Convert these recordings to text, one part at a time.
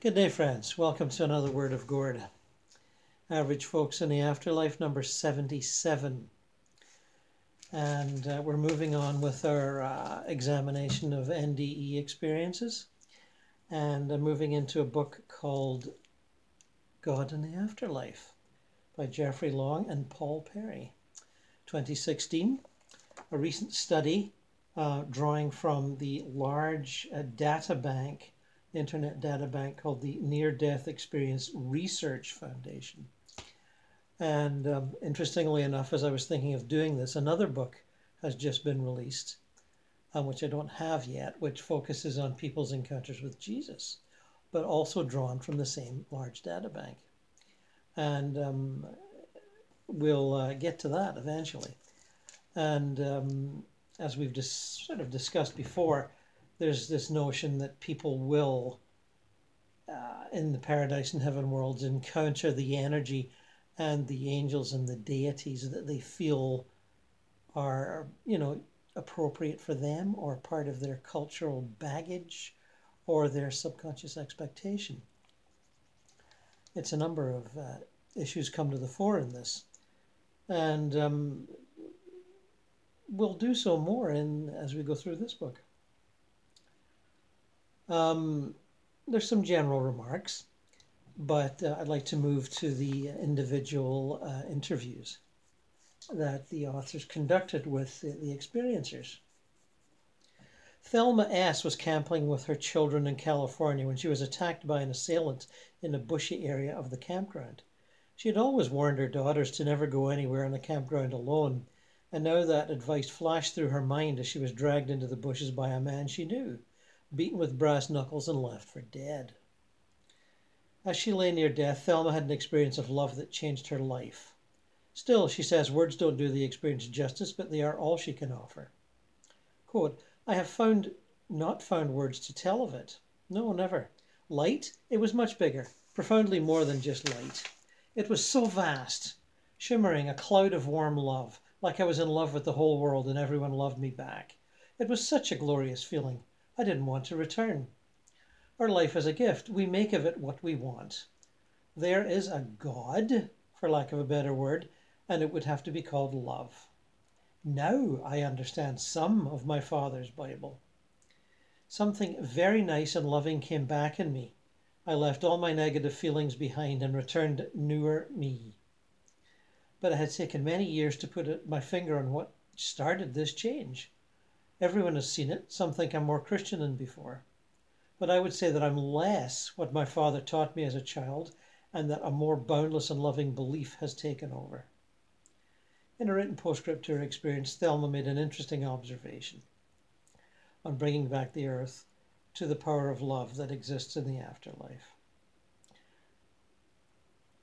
Good day, friends. Welcome to another Word of Gord. Average Folks in the Afterlife, number 77. And we're moving on with our examination of NDE experiences. And moving into a book called God in the Afterlife by Jeffrey Long and Paul Perry. 2016, a recent study drawing from the large data bank, internet data bank called the Near-Death Experience Research Foundation. And interestingly enough, as I was thinking of doing this, another book has just been released, which I don't have yet, which focuses on people's encounters with Jesus, but also drawn from the same large data bank. And we'll get to that eventually. And as we've just sort of discussed before, there's this notion that people will, in the paradise and heaven worlds, encounter the energy and the angels and the deities that they feel are, appropriate for them or part of their cultural baggage or their subconscious expectation. It's a number of issues come to the fore in this. And we'll do so more as we go through this book. There's some general remarks, but I'd like to move to the individual interviews that the authors conducted with the experiencers. Thelma S. was camping with her children in California when she was attacked by an assailant in a bushy area of the campground. She had always warned her daughters to never go anywhere in the campground alone, and now that advice flashed through her mind as she was dragged into the bushes by a man she knew, beaten with brass knuckles and left for dead. As she lay near death, Thelma had an experience of love that changed her life. Still, she says, words don't do the experience justice, but they are all she can offer. Quote, I have not found words to tell of it. No, never. Light? It was much bigger, profoundly more than just light. It was so vast, shimmering, a cloud of warm love, like I was in love with the whole world and everyone loved me back. It was such a glorious feeling. I didn't want to return. Our life is a gift. We make of it what we want. There is a God, for lack of a better word, and it would have to be called love. Now I understand some of my father's Bible. Something very nice and loving came back in me. I left all my negative feelings behind and returned newer me. But it had taken many years to put my finger on what started this change. Everyone has seen it. Some think I'm more Christian than before. But I would say that I'm less what my father taught me as a child, and that a more boundless and loving belief has taken over. In a written postscript to her experience, Thelma made an interesting observation on bringing back the earth to the power of love that exists in the afterlife.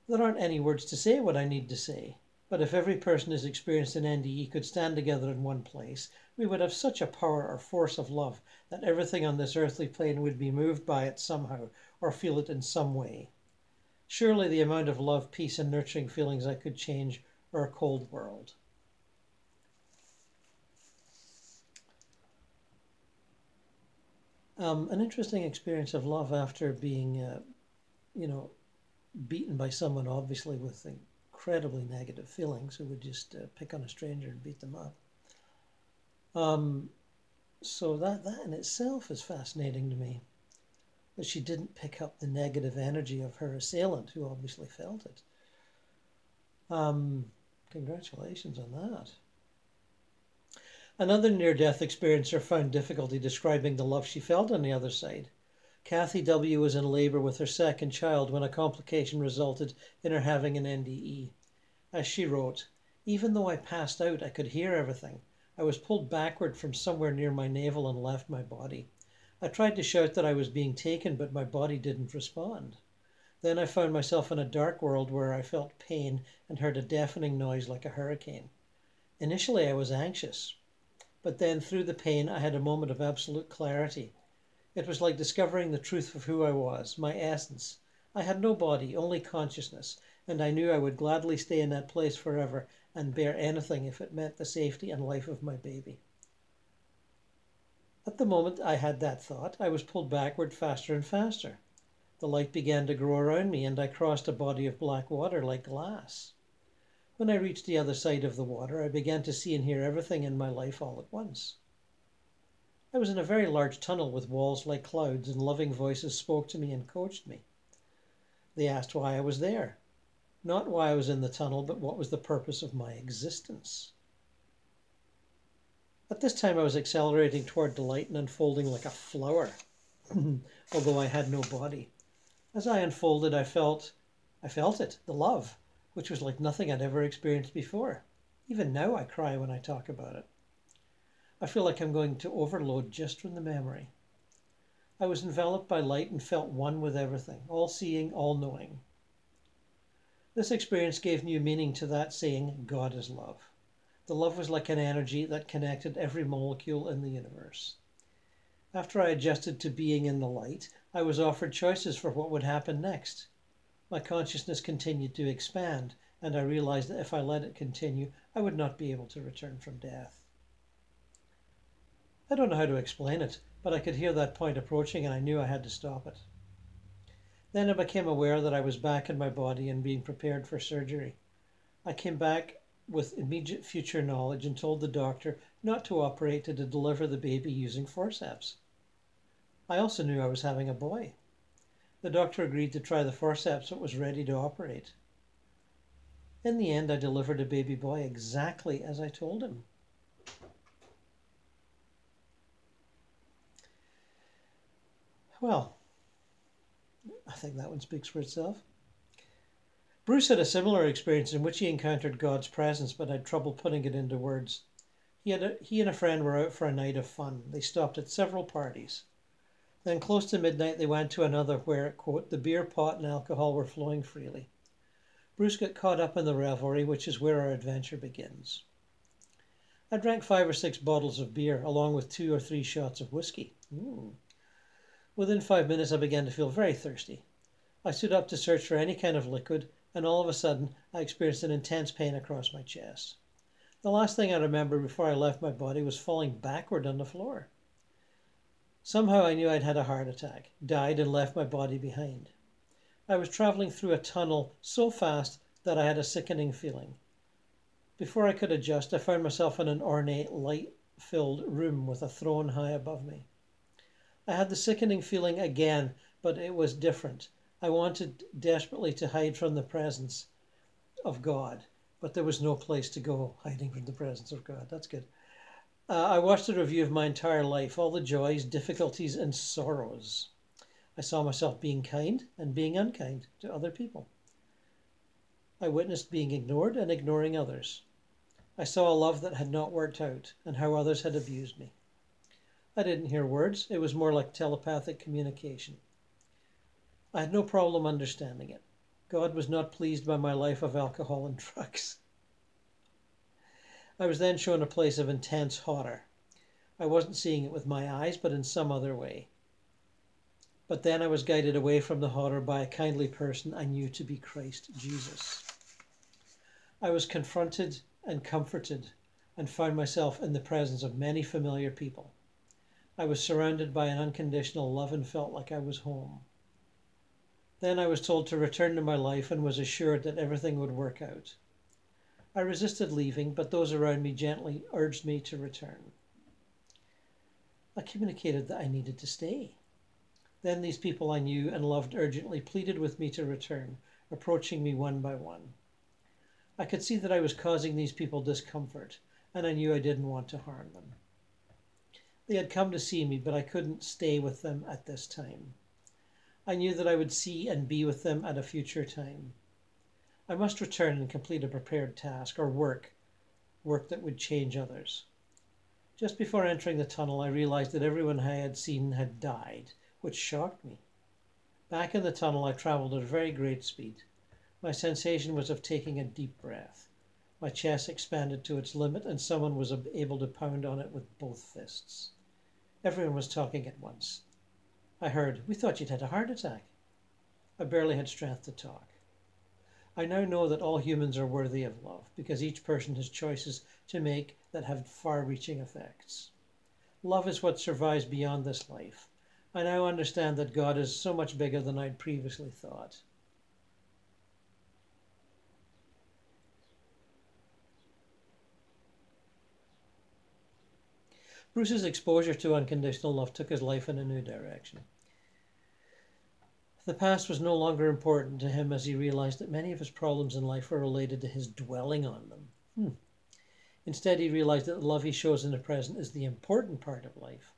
There aren't any words to say what I need to say. But if every person who's experienced an NDE could stand together in one place, we would have such a power or force of love that everything on this earthly plane would be moved by it somehow or feel it in some way. Surely the amount of love, peace, and nurturing feelings I could change are a cold world. An interesting experience of love after being, beaten by someone obviously with incredibly negative feelings who would just pick on a stranger and beat them up. So that in itself is fascinating to me, that she didn't pick up the negative energy of her assailant who obviously felt it. Congratulations on that. Another near-death experiencer found difficulty describing the love she felt on the other side. Kathy W. was in labor with her second child when a complication resulted in her having an NDE. As she wrote, even though I passed out, I could hear everything. I was pulled backward from somewhere near my navel and left my body. I tried to shout that I was being taken, but my body didn't respond. Then I found myself in a dark world where I felt pain and heard a deafening noise like a hurricane. Initially, I was anxious, but then through the pain, I had a moment of absolute clarity. It was like discovering the truth of who I was, my essence. I had no body, only consciousness, and I knew I would gladly stay in that place forever and bear anything if it meant the safety and life of my baby. At the moment I had that thought, I was pulled backward faster and faster. The light began to grow around me, and I crossed a body of black water like glass. When I reached the other side of the water, I began to see and hear everything in my life all at once. I was in a very large tunnel with walls like clouds, and loving voices spoke to me and coached me. They asked why I was there. Not why I was in the tunnel, but what was the purpose of my existence. At this time, I was accelerating toward the light and unfolding like a flower, although I had no body. As I unfolded, I felt it, the love, which was like nothing I'd ever experienced before. Even now, I cry when I talk about it. I feel like I'm going to overload just from the memory. I was enveloped by light and felt one with everything, all-seeing, all-knowing. This experience gave new meaning to that saying, God is love. The love was like an energy that connected every molecule in the universe. After I adjusted to being in the light, I was offered choices for what would happen next. My consciousness continued to expand, and I realized that if I let it continue, I would not be able to return from death. I don't know how to explain it, but I could hear that point approaching, and I knew I had to stop it. Then I became aware that I was back in my body and being prepared for surgery. I came back with immediate future knowledge and told the doctor not to operate and to deliver the baby using forceps. I also knew I was having a boy. The doctor agreed to try the forceps but was ready to operate. In the end, I delivered a baby boy exactly as I told him. Well, I think that one speaks for itself. Bruce had a similar experience in which he encountered God's presence but had trouble putting it into words. He and a friend were out for a night of fun. They stopped at several parties. Then close to midnight they went to another where, quote, the beer pot and alcohol were flowing freely. Bruce got caught up in the revelry, which is where our adventure begins. I drank 5 or 6 bottles of beer along with 2 or 3 shots of whiskey. Within 5 minutes I began to feel very thirsty. I stood up to search for any kind of liquid, and all of a sudden I experienced an intense pain across my chest. The last thing I remember before I left my body was falling backward on the floor. Somehow I knew I'd had a heart attack, died, and left my body behind. I was traveling through a tunnel so fast that I had a sickening feeling. Before I could adjust, I found myself in an ornate, light-filled room with a throne high above me. I had the sickening feeling again, but it was different. I wanted desperately to hide from the presence of God, but there was no place to go hiding from the presence of God. That's good. I watched a review of my entire life, all the joys, difficulties, and sorrows. I saw myself being kind and being unkind to other people. I witnessed being ignored and ignoring others. I saw a love that had not worked out and how others had abused me. I didn't hear words. It was more like telepathic communication. I had no problem understanding it. God was not pleased by my life of alcohol and drugs. I was then shown a place of intense horror. I wasn't seeing it with my eyes, but in some other way. But then I was guided away from the horror by a kindly person I knew to be Christ Jesus. I was confronted and comforted and found myself in the presence of many familiar people. I was surrounded by an unconditional love and felt like I was home. Then I was told to return to my life and was assured that everything would work out. I resisted leaving, but those around me gently urged me to return. I communicated that I needed to stay. Then these people I knew and loved urgently pleaded with me to return, approaching me one by one. I could see that I was causing these people discomfort, and I knew I didn't want to harm them. They had come to see me, but I couldn't stay with them at this time. I knew that I would see and be with them at a future time. I must return and complete a prepared task or work that would change others. Just before entering the tunnel, I realized that everyone I had seen had died, which shocked me. Back in the tunnel, I traveled at a very great speed. My sensation was of taking a deep breath. My chest expanded to its limit, and someone was able to pound on it with both fists. Everyone was talking at once. I heard, "We thought you'd had a heart attack." I barely had strength to talk. I now know that all humans are worthy of love, because each person has choices to make that have far-reaching effects. Love is what survives beyond this life, I now understand that God is so much bigger than I'd previously thought. Bruce's exposure to unconditional love took his life in a new direction. The past was no longer important to him as he realized that many of his problems in life were related to his dwelling on them. Instead, he realized that the love he shows in the present is the important part of life.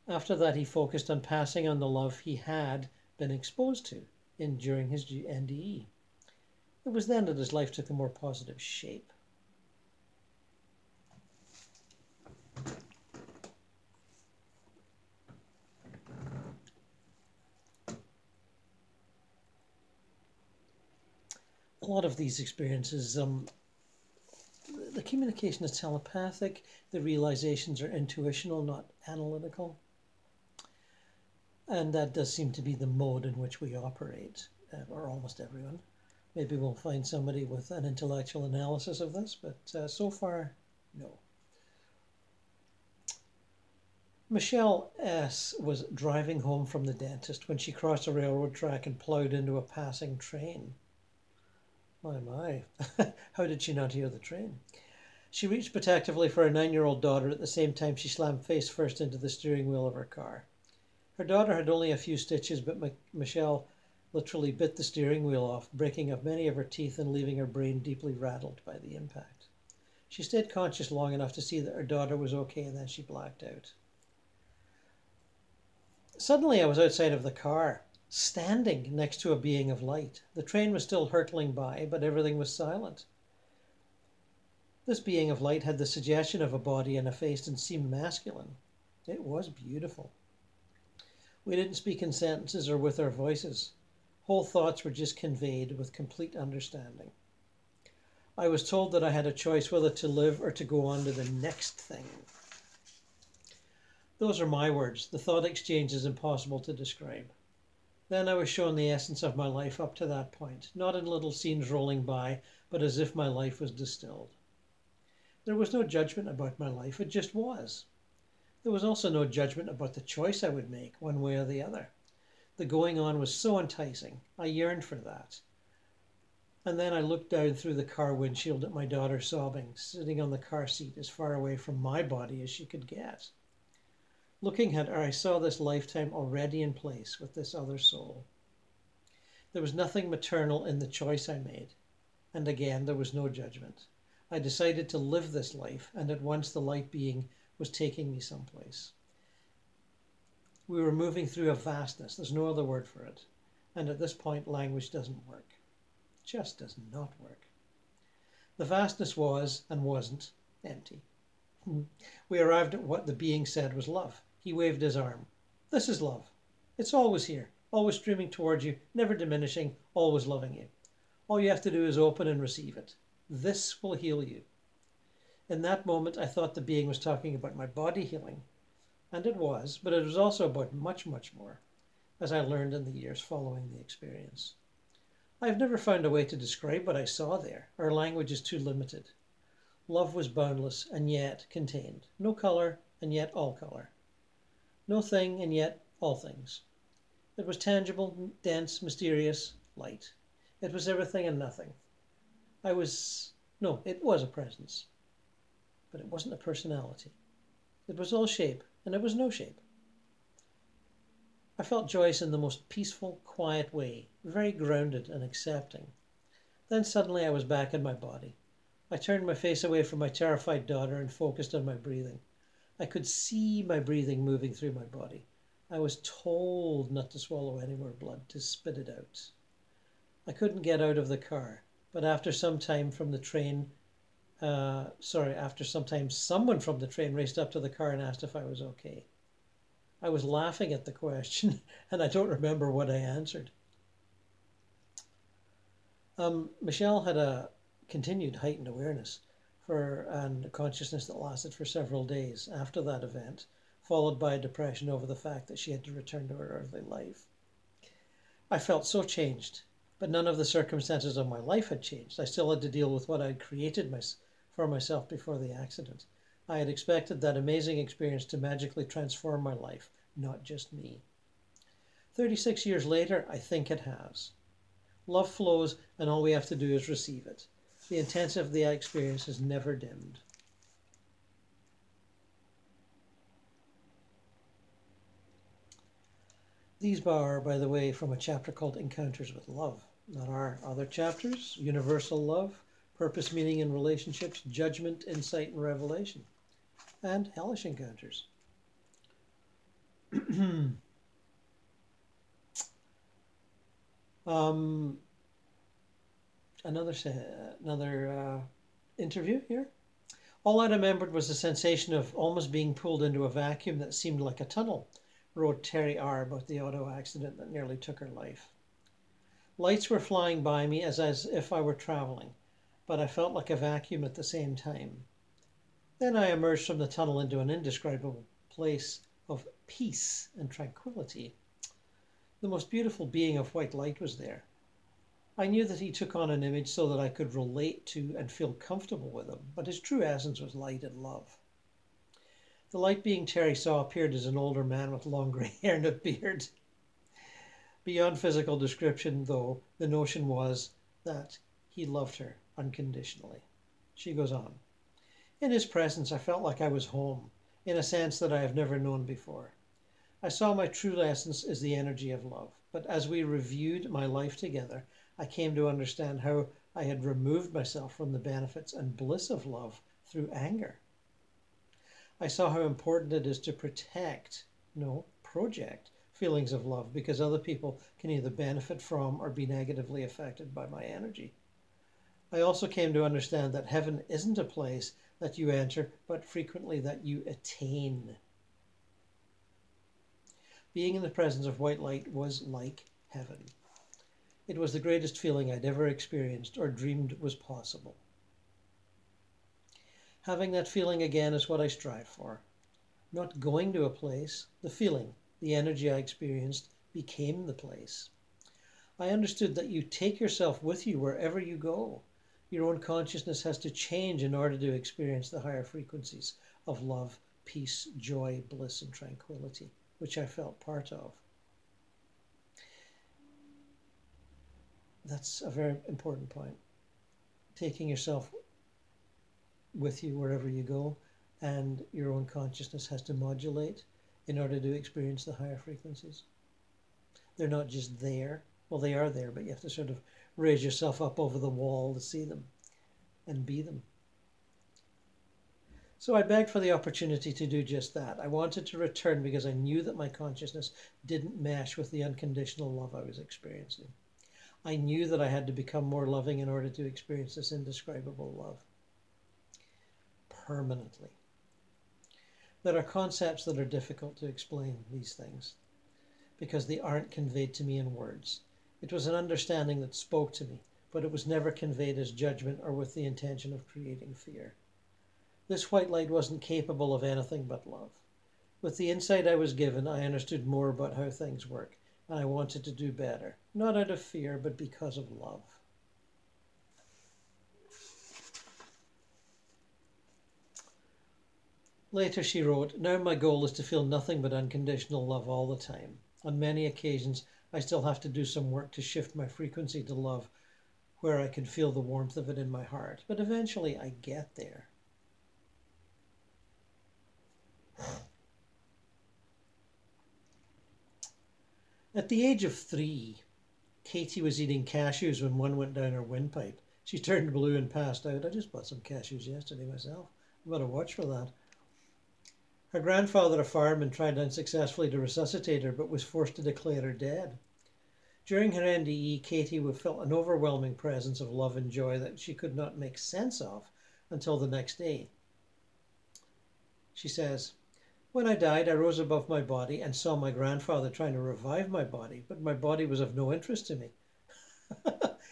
After that, he focused on passing on the love he had been exposed to during his NDE. It was then that his life took a more positive shape. A lot of these experiences, the communication is telepathic, the realizations are intuitional, not analytical. And that does seem to be the mode in which we operate, or almost everyone. Maybe we'll find somebody with an intellectual analysis of this, but so far, no. Michelle S. was driving home from the dentist when she crossed a railroad track and plowed into a passing train. My. How did she not hear the train? She reached protectively for her 9-year-old daughter at the same time she slammed face first into the steering wheel of her car. Her daughter had only a few stitches, but Michelle literally bit the steering wheel off, breaking up many of her teeth and leaving her brain deeply rattled by the impact. She stayed conscious long enough to see that her daughter was okay, and then she blacked out. Suddenly, I was outside of the car, standing next to a being of light. The train was still hurtling by, but everything was silent. This being of light had the suggestion of a body and a face and seemed masculine. It was beautiful. We didn't speak in sentences or with our voices. Whole thoughts were just conveyed with complete understanding. I was told that I had a choice whether to live or to go on to the next thing. Those are my words. The thought exchange is impossible to describe. Then I was shown the essence of my life up to that point, not in little scenes rolling by, but as if my life was distilled. There was no judgment about my life, it just was. There was also no judgment about the choice I would make, one way or the other. The going on was so enticing. I yearned for that. And then I looked down through the car windshield at my daughter sobbing, sitting on the car seat as far away from my body as she could get. Looking at her, I saw this lifetime already in place with this other soul. There was nothing maternal in the choice I made. And again, there was no judgment. I decided to live this life, and at once the light being was taking me someplace. We were moving through a vastness. There's no other word for it. And at this point, language doesn't work. It just does not work. The vastness was, and wasn't, empty. We arrived at what the being said was love. He waved his arm. This is love. It's always here, always streaming towards you, never diminishing, always loving you. All you have to do is open and receive it. This will heal you. In that moment, I thought the being was talking about my body healing. And it was, but it was also about much, much more, as I learned in the years following the experience. I've never found a way to describe what I saw there. Our language is too limited. Love was boundless and yet contained. No color and yet all color. No thing and yet all things. It was tangible, dense, mysterious, light. It was everything and nothing. It was a presence. But it wasn't a personality. It was all shape, and it was no shape. I felt joyous in the most peaceful, quiet way, very grounded and accepting. Then suddenly I was back in my body. I turned my face away from my terrified daughter and focused on my breathing. I could see my breathing moving through my body. I was told not to swallow any more blood, to spit it out. I couldn't get out of the car, but after some time someone from the train raced up to the car and asked if I was okay. I was laughing at the question, and I don't remember what I answered. Michelle had a continued heightened awareness and a consciousness that lasted for several days after that event, followed by a depression over the fact that she had to return to her earthly life. I felt so changed, but none of the circumstances of my life had changed. I still had to deal with what I had created for myself before the accident. I had expected that amazing experience to magically transform my life, not just me. 36 years later, I think it has. Love flows, and all we have to do is receive it. The intensity of the experience is never dimmed. These are, by the way, from a chapter called Encounters with Love. Not our other chapters: Universal Love, Purpose, Meaning, and Relationships, Judgment, Insight, and Revelation, and Hellish Encounters. Another interview here. All I remembered was the sensation of almost being pulled into a vacuum that seemed like a tunnel, wrote Terry R. about the auto accident that nearly took her life. Lights were flying by me as if I were traveling, but I felt like a vacuum at the same time. Then I emerged from the tunnel into an indescribable place of peace and tranquility. The most beautiful being of white light was there. I knew that he took on an image so that I could relate to and feel comfortable with him, but his true essence was light and love. The light being Terry saw appeared as an older man with long grey hair and a beard. Beyond physical description, though, the notion was that he loved her unconditionally. She goes on. In his presence, I felt like I was home, in a sense that I have never known before. I saw my true essence as the energy of love, but as we reviewed my life together, I came to understand how I had removed myself from the benefits and bliss of love through anger. I saw how important it is to project feelings of love, because other people can either benefit from or be negatively affected by my energy. I also came to understand that heaven isn't a place that you enter, but frequently that you attain. Being in the presence of white light was like heaven. It was the greatest feeling I'd ever experienced or dreamed was possible. Having that feeling again is what I strive for. Not going to a place, the feeling, the energy I experienced became the place. I understood that you take yourself with you wherever you go. Your own consciousness has to change in order to experience the higher frequencies of love, peace, joy, bliss, and tranquility, which I felt part of. That's a very important point. Taking yourself with you wherever you go, and your own consciousness has to modulate in order to experience the higher frequencies. They're not just there. Well, they are there, but you have to sort of raise yourself up over the wall to see them and be them. So I begged for the opportunity to do just that. I wanted to return because I knew that my consciousness didn't mesh with the unconditional love I was experiencing. I knew that I had to become more loving in order to experience this indescribable love permanently. There are concepts that are difficult to explain, these things, because they aren't conveyed to me in words. It was an understanding that spoke to me, but it was never conveyed as judgment or with the intention of creating fear. This white light wasn't capable of anything but love. With the insight I was given, I understood more about how things work, and I wanted to do better, not out of fear, but because of love. Later she wrote, "Now my goal is to feel nothing but unconditional love all the time. On many occasions, I still have to do some work to shift my frequency to love where I can feel the warmth of it in my heart, but eventually I get there." At the age of 3, Katie was eating cashews when one went down her windpipe. She turned blue and passed out. I just bought some cashews yesterday myself. I've got to watch for that. Her grandfather, a fireman, tried unsuccessfully to resuscitate her, but was forced to declare her dead. During her NDE, Katie felt an overwhelming presence of love and joy that she could not make sense of until the next day. She says, "When I died, I rose above my body and saw my grandfather trying to revive my body, but my body was of no interest to me.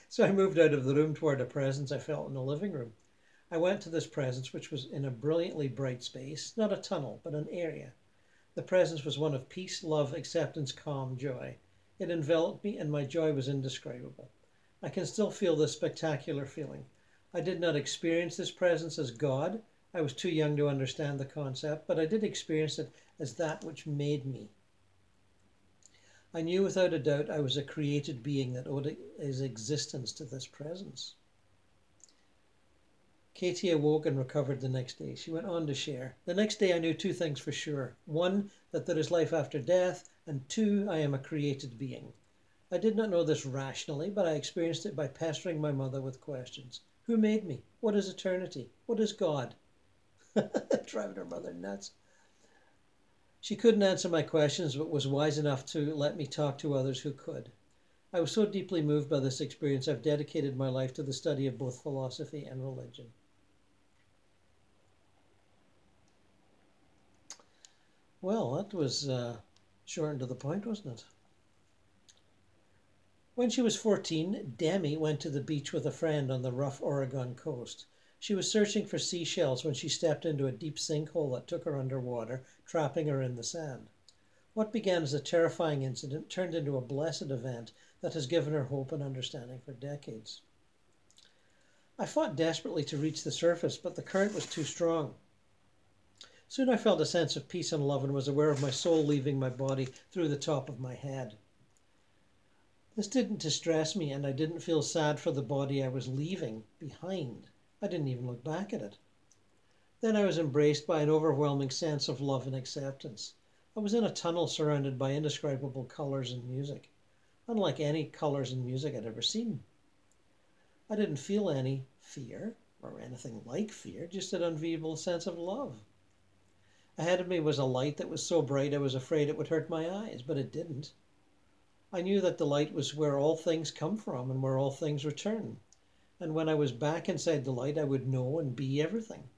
So I moved out of the room toward a presence I felt in the living room. I went to this presence, which was in a brilliantly bright space, not a tunnel, but an area. The presence was one of peace, love, acceptance, calm, joy. It enveloped me, and my joy was indescribable. I can still feel this spectacular feeling. I did not experience this presence as God. I was too young to understand the concept, but I did experience it as that which made me. I knew without a doubt I was a created being that owed his existence to this presence. Katie awoke and recovered the next day. She went on to share, "The next day I knew two things for sure. One, that there is life after death, and two, I am a created being. I did not know this rationally, but I experienced it by pestering my mother with questions. Who made me? What is eternity? What is God?" Driving her mother nuts. She couldn't answer my questions, but was wise enough to let me talk to others who could. I was so deeply moved by this experience, I've dedicated my life to the study of both philosophy and religion. Well, that was short and to the point, wasn't it? When she was 14, Demi went to the beach with a friend on the rough Oregon coast. She was searching for seashells when she stepped into a deep sinkhole that took her underwater, trapping her in the sand. What began as a terrifying incident turned into a blessed event that has given her hope and understanding for decades. I fought desperately to reach the surface, but the current was too strong. Soon I felt a sense of peace and love and was aware of my soul leaving my body through the top of my head. This didn't distress me, and I didn't feel sad for the body I was leaving behind. I didn't even look back at it. Then I was embraced by an overwhelming sense of love and acceptance. I was in a tunnel surrounded by indescribable colors and music, unlike any colors and music I'd ever seen. I didn't feel any fear or anything like fear, just an unbearable sense of love. Ahead of me was a light that was so bright I was afraid it would hurt my eyes, but it didn't. I knew that the light was where all things come from and where all things return. And when I was back inside the light, I would know and be everything.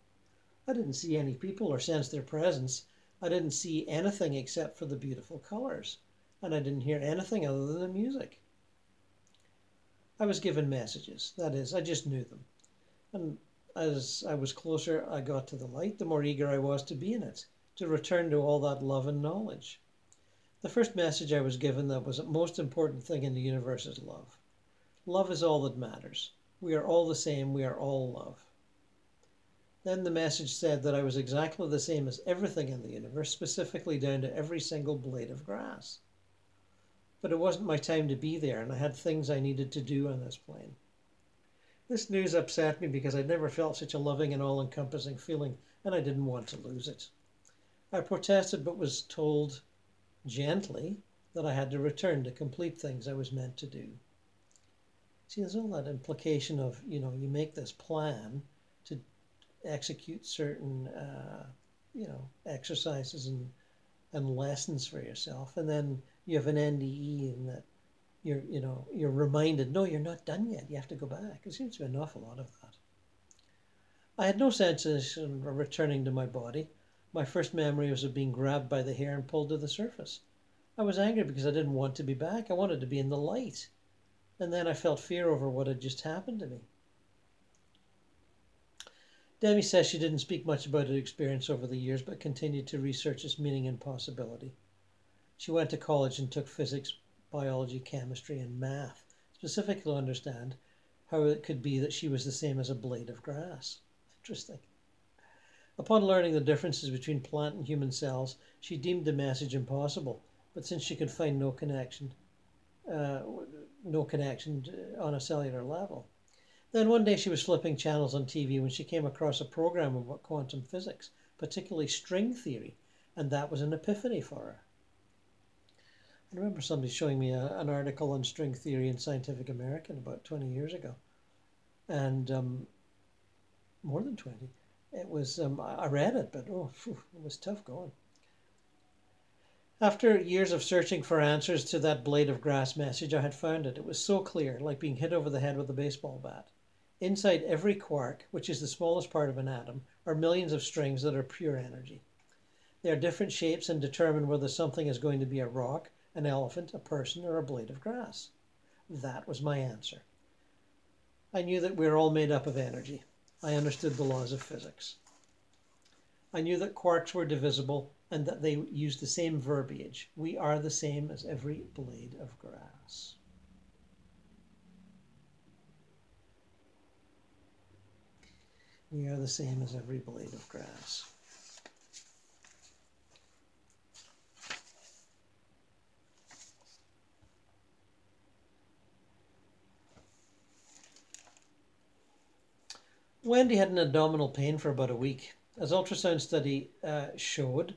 I didn't see any people or sense their presence. I didn't see anything except for the beautiful colors. And I didn't hear anything other than the music. I was given messages. That is, I just knew them. And as I was closer I got to the light, the more eager I was to be in it, to return to all that love and knowledge. The first message I was given that was the most important thing in the universe is love. Love is all that matters. We are all the same. We are all love. Then the message said that I was exactly the same as everything in the universe, specifically down to every single blade of grass. But it wasn't my time to be there, and I had things I needed to do on this plane. This news upset me because I'd never felt such a loving and all-encompassing feeling, and I didn't want to lose it. I protested, but was told gently that I had to return to complete things I was meant to do. See, there's all that implication of, you make this plan to execute certain, exercises and lessons for yourself, and then you have an NDE in that you're reminded, no, you're not done yet. You have to go back. There seems to be an awful lot of that. I had no sensation of returning to my body. My first memory was of being grabbed by the hair and pulled to the surface. I was angry because I didn't want to be back. I wanted to be in the light. And then I felt fear over what had just happened to me. Demi says she didn't speak much about her experience over the years, but continued to research its meaning and possibility. She went to college and took physics, biology, chemistry, and math, specifically to understand how it could be that she was the same as a blade of grass. Interesting. Upon learning the differences between plant and human cells, she deemed the message impossible, but since she could find no connection on a cellular level. Then one day she was flipping channels on TV when she came across a program about quantum physics, particularly string theory, and that was an epiphany for her. I remember somebody showing me an article on string theory in Scientific American about 20 years ago, and more than 20. It was, I read it, but it was tough going. After years of searching for answers to that blade of grass message, I had found it. It was so clear, like being hit over the head with a baseball bat. Inside every quark, which is the smallest part of an atom, are millions of strings that are pure energy. They are different shapes and determine whether something is going to be a rock, an elephant, a person, or a blade of grass. That was my answer. I knew that we are all made up of energy. I understood the laws of physics. I knew that quarks were divisible and that they used the same verbiage. We are the same as every blade of grass. We are the same as every blade of grass. Wendy had an abdominal pain for about a week. As ultrasound study showed,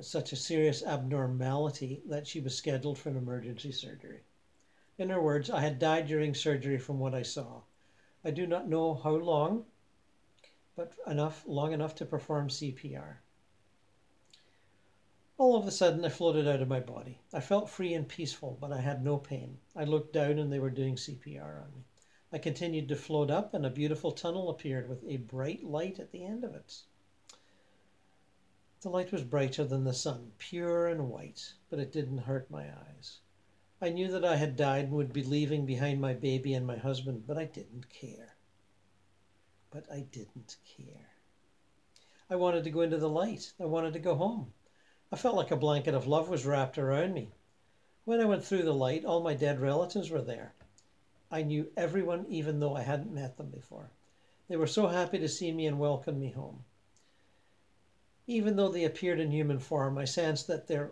such a serious abnormality that she was scheduled for an emergency surgery. In her words, I had died during surgery from what I saw. I do not know how long, but long enough to perform CPR. All of a sudden, I floated out of my body. I felt free and peaceful, but I had no pain. I looked down and they were doing CPR on me. I continued to float up and a beautiful tunnel appeared with a bright light at the end of it. The light was brighter than the sun, pure and white, but it didn't hurt my eyes. I knew that I had died and would be leaving behind my baby and my husband, but I didn't care. I wanted to go into the light. I wanted to go home. I felt like a blanket of love was wrapped around me. When I went through the light, all my dead relatives were there. I knew everyone, even though I hadn't met them before. They were so happy to see me and welcome me home. Even though they appeared in human form, I sensed that that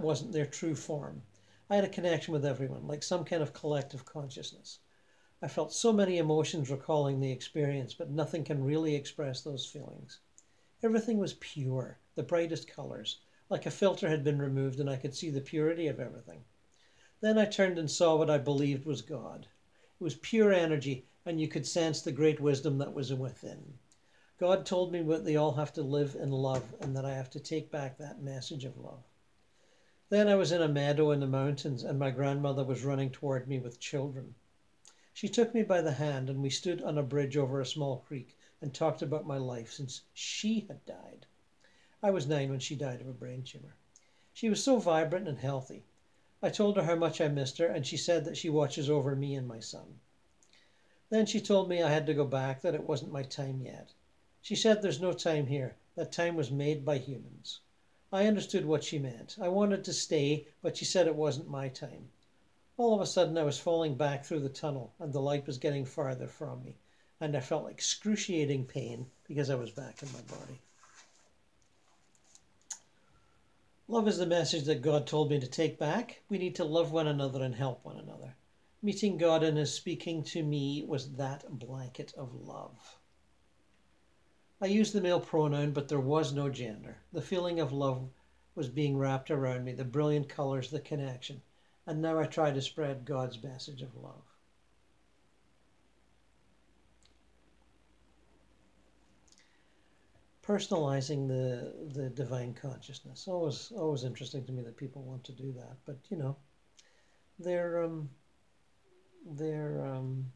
wasn't their true form. I had a connection with everyone, like some kind of collective consciousness. I felt so many emotions recalling the experience, but nothing can really express those feelings. Everything was pure, the brightest colors, like a filter had been removed and I could see the purity of everything. Then I turned and saw what I believed was God. It was pure energy, and you could sense the great wisdom that was within. God told me that they all have to live in love and that I have to take back that message of love. Then I was in a meadow in the mountains and my grandmother was running toward me with children. She took me by the hand and we stood on a bridge over a small creek and talked about my life since she had died. I was 9 when she died of a brain tumor. She was so vibrant and healthy. I told her how much I missed her and she said that she watches over me and my son. Then she told me I had to go back, that it wasn't my time yet. She said there's no time here, that time was made by humans. I understood what she meant. I wanted to stay, but she said it wasn't my time. All of a sudden I was falling back through the tunnel and the light was getting farther from me, and I felt excruciating pain because I was back in my body. Love is the message that God told me to take back. We need to love one another and help one another. Meeting God and His speaking to me was that blanket of love. I used the male pronoun, but there was no gender. The feeling of love was being wrapped around me, the brilliant colors, the connection. And now I try to spread God's message of love. Personalizing the divine consciousness. Always interesting to me that people want to do that. But, you know, they're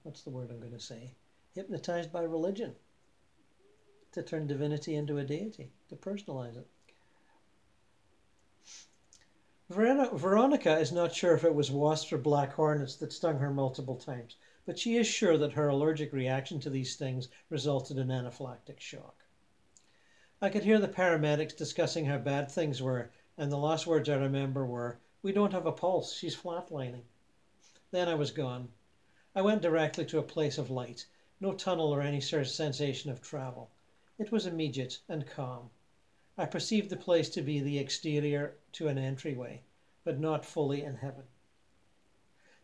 what's the word I'm going to say? Hypnotized by religion to turn divinity into a deity, to personalize it. Veronica is not sure if it was wasps or black hornets that stung her multiple times, but she is sure that her allergic reaction to these stings resulted in anaphylactic shock. I could hear the paramedics discussing how bad things were, and the last words I remember were, "We don't have a pulse, she's flatlining." Then I was gone. I went directly to a place of light, no tunnel or any sort of sensation of travel. It was immediate and calm. I perceived the place to be the exterior to an entryway, but not fully in heaven.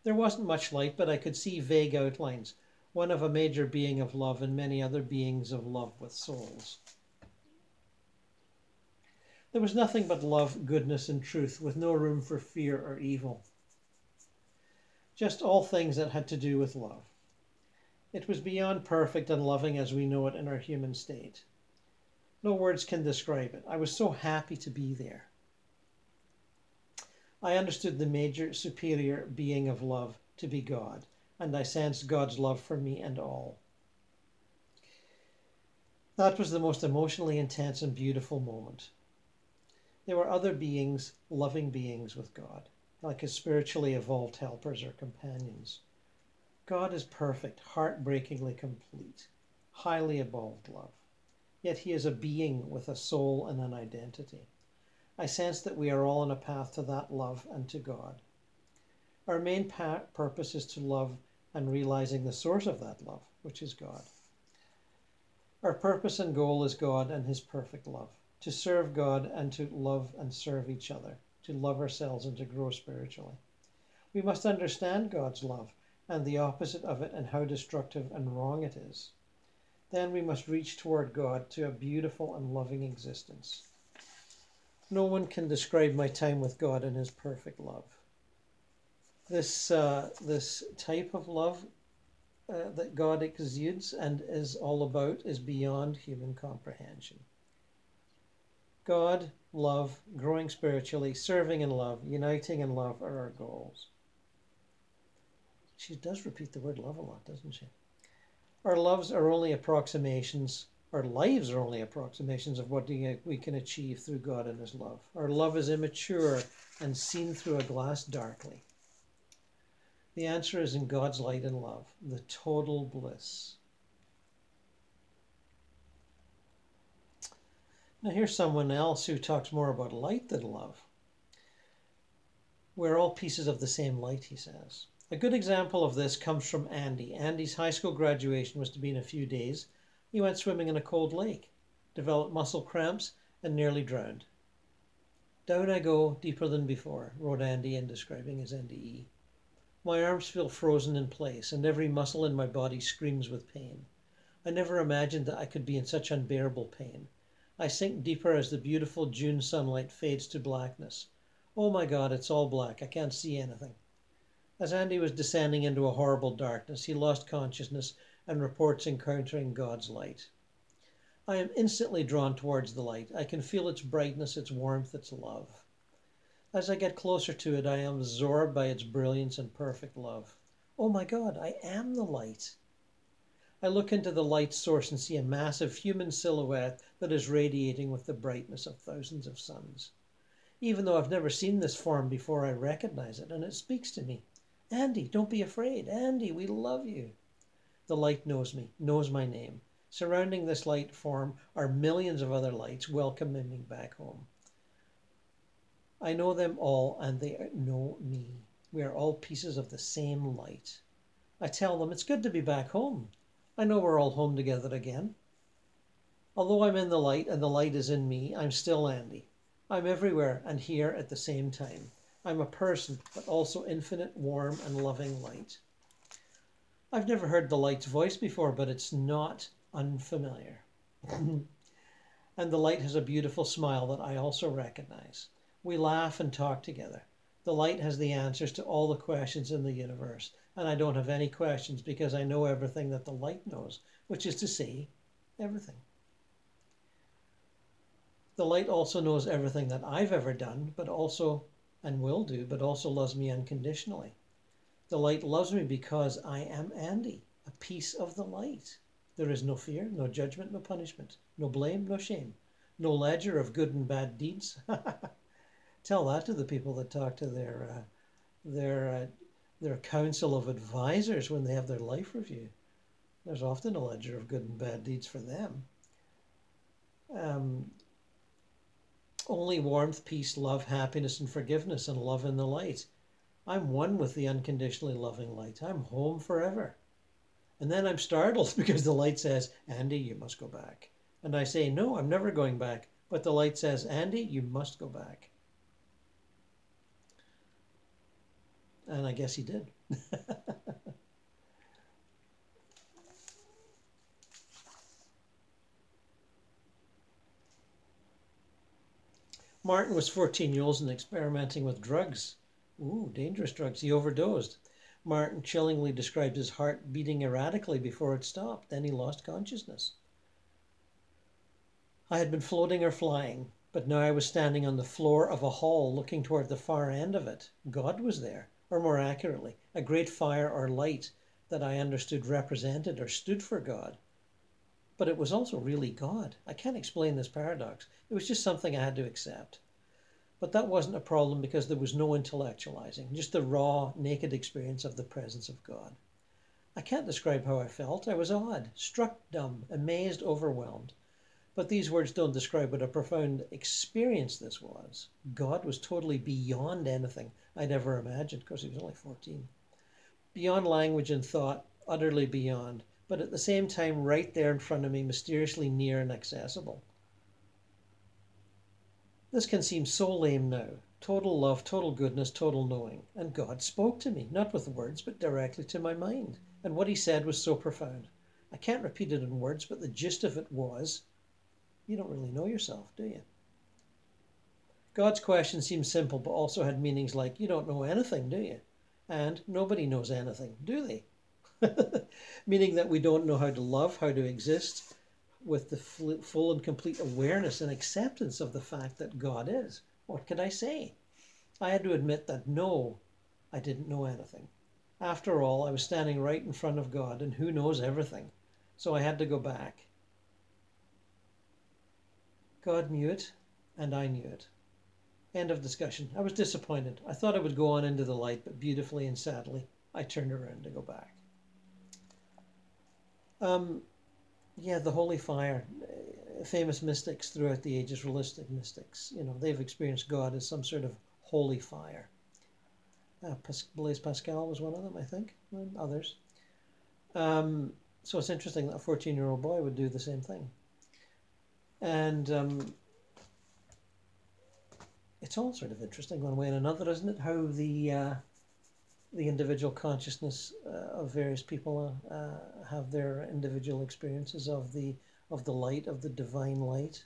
There wasn't much light, but I could see vague outlines, one of a major being of love and many other beings of love with souls. There was nothing but love, goodness, and truth, with no room for fear or evil. Just all things that had to do with love. It was beyond perfect and loving as we know it in our human state. No words can describe it. I was so happy to be there. I understood the major superior being of love to be God, and I sensed God's love for me and all. That was the most emotionally intense and beautiful moment. There were other beings, loving beings with God, like His spiritually evolved helpers or companions. God is perfect, heartbreakingly complete, highly evolved love. Yet He is a being with a soul and an identity. I sense that we are all on a path to that love and to God. Our main purpose is to love and realizing the source of that love, which is God. Our purpose and goal is God and His perfect love, to serve God and to love and serve each other, to love ourselves and to grow spiritually. We must understand God's love and the opposite of it and how destructive and wrong it is. Then we must reach toward God to a beautiful and loving existence. No one can describe my time with God in his perfect love. This type of love that God exudes and is all about is beyond human comprehension. God, love, growing spiritually, serving in love, uniting in love are our goals. She does repeat the word love a lot, doesn't she? Our lives are only approximations of what we can achieve through God and his love. Our love is immature and seen through a glass darkly. The answer is in God's light and love, the total bliss. Now here's someone else who talks more about light than love. We're all pieces of the same light, he says. A good example of this comes from Andy. Andy's high school graduation was to be in a few days. He went swimming in a cold lake, developed muscle cramps, and nearly drowned. Down I go, deeper than before, wrote Andy in describing his NDE. My arms feel frozen in place, and every muscle in my body screams with pain. I never imagined that I could be in such unbearable pain. I sink deeper as the beautiful June sunlight fades to blackness. Oh my God, it's all black. I can't see anything. As Andy was descending into a horrible darkness, he lost consciousness and reports encountering God's light. I am instantly drawn towards the light. I can feel its brightness, its warmth, its love. As I get closer to it, I am absorbed by its brilliance and perfect love. Oh my God, I am the light. I look into the light source and see a massive human silhouette that is radiating with the brightness of thousands of suns. Even though I've never seen this form before, I recognize it, and it speaks to me. Andy, don't be afraid. Andy, we love you. The light knows me, knows my name. Surrounding this light form are millions of other lights welcoming me back home. I know them all, and they know me. We are all pieces of the same light. I tell them, it's good to be back home. I know we're all home together again. Although I'm in the light and the light is in me, I'm still Andy. I'm everywhere and here at the same time. I'm a person, but also infinite, warm, and loving light. I've never heard the light's voice before, but it's not unfamiliar. And the light has a beautiful smile that I also recognize. We laugh and talk together. The light has the answers to all the questions in the universe, and I don't have any questions because I know everything that the light knows, which is to say, everything. The light also knows everything that I've ever done, but also, and will do, but also loves me unconditionally. The light loves me because I am Andy, a piece of the light. There is no fear, no judgment, no punishment, no blame, no shame, no ledger of good and bad deeds. Tell that to the people that talk to their council of advisors when they have their life review. There's often a ledger of good and bad deeds for them. Only warmth, peace, love, happiness, and forgiveness, and love in the light. I'm one with the unconditionally loving light. I'm home forever. And then I'm startled because the light says, Andy, you must go back. And I say, no, I'm never going back. But the light says, Andy, you must go back. And I guess he did. Martin was 14 years old and experimenting with drugs. Ooh, dangerous drugs. He overdosed. Martin chillingly described his heart beating erratically before it stopped. Then he lost consciousness. I had been floating or flying, but now I was standing on the floor of a hall looking toward the far end of it. God was there, or more accurately, a great fire or light that I understood represented or stood for God. But it was also really God. I can't explain this paradox. It was just something I had to accept. But that wasn't a problem because there was no intellectualizing, just the raw, naked experience of the presence of God. I can't describe how I felt. I was awed, struck dumb, amazed, overwhelmed. But these words don't describe what a profound experience this was. God was totally beyond anything I'd ever imagined because he was only 14. Beyond language and thought, utterly beyond, but at the same time right there in front of me, mysteriously near and accessible. This can seem so lame now, total love, total goodness, total knowing. And God spoke to me, not with words, but directly to my mind. And what he said was so profound. I can't repeat it in words, but the gist of it was, you don't really know yourself, do you? God's question seemed simple, but also had meanings like, you don't know anything, do you? And nobody knows anything, do they? Meaning that we don't know how to love, how to exist with the full and complete awareness and acceptance of the fact that God is. What could I say? I had to admit that no, I didn't know anything. After all, I was standing right in front of God, and who knows everything? So I had to go back. God knew it, and I knew it. End of discussion. I was disappointed. I thought I would go on into the light, but beautifully and sadly, I turned around to go back. Yeah, the holy fire. Famous mystics throughout the ages, realistic mystics, they've experienced God as some sort of holy fire. Blaise Pascal was one of them, I think, and others. So it's interesting that a 14-year-old boy would do the same thing. And it's all sort of interesting one way and another, isn't it? How the individual consciousness of various people have their individual experiences of the light, of the divine light,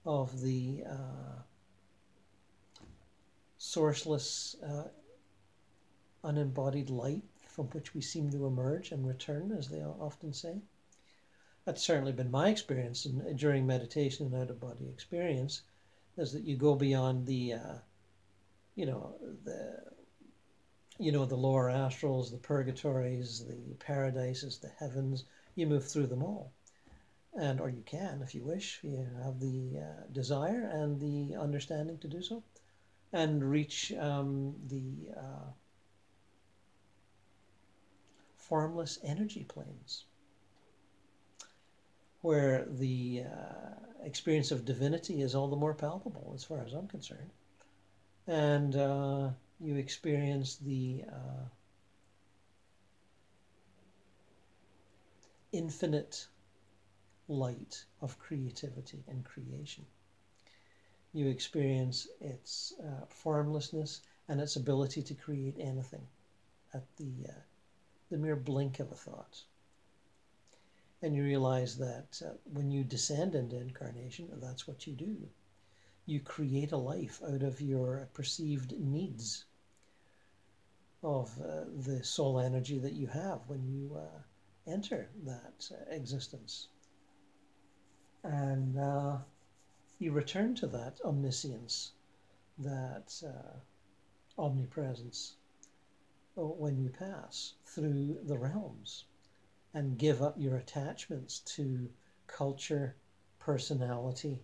of the sourceless, unembodied light from which we seem to emerge and return, as they often say. That's certainly been my experience during meditation and out-of-body experience, is that you go beyond the lower astrals, the purgatories, the paradises, the heavens. You move through them all. Or you can, if you wish. You have the desire and the understanding to do so. And reach the formless energy planes, where the experience of divinity is all the more palpable, as far as I'm concerned. And you experience the infinite light of creativity and creation. You experience its formlessness and its ability to create anything at the mere blink of a thought. And you realize that when you descend into incarnation, that's what you do. You create a life out of your perceived needs of the soul energy that you have when you enter that existence. And you return to that omniscience, that omnipresence, when you pass through the realms and give up your attachments to culture, personality,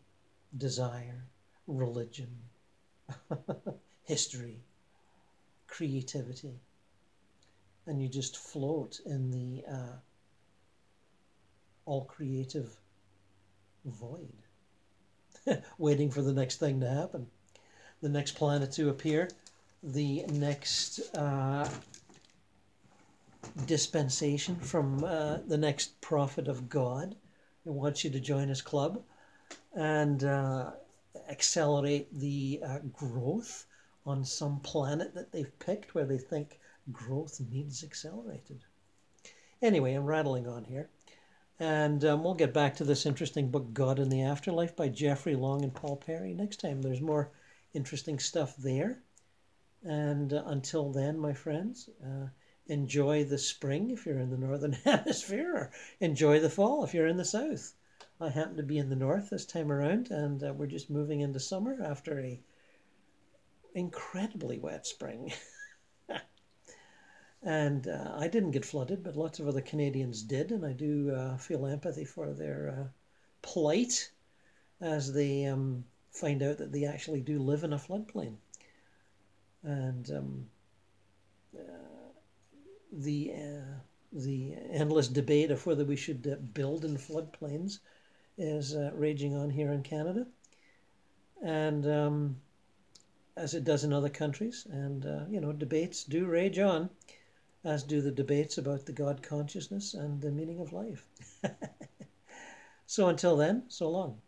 desire, religion, history, creativity, and you just float in the all-creative void, waiting for the next thing to happen, the next planet to appear, the next dispensation from the next prophet of God who wants you to join his club and accelerate the growth on some planet that they've picked where they think growth needs accelerated. Anyway, I'm rattling on here. And we'll get back to this interesting book, God in the Afterlife, by Jeffrey Long and Paul Perry, next time. There's more interesting stuff there. And until then, my friends, enjoy the spring if you're in the northern hemisphere, or enjoy the fall if you're in the south. I happen to be in the north this time around, and we're just moving into summer after a incredibly wet spring. And I didn't get flooded, but lots of other Canadians did, and I do feel empathy for their plight as they find out that they actually do live in a floodplain. And the endless debate of whether we should build in floodplains is raging on here in Canada, and as it does in other countries. And debates do rage on, as do the debates about the God consciousness and the meaning of life. So until then, so long.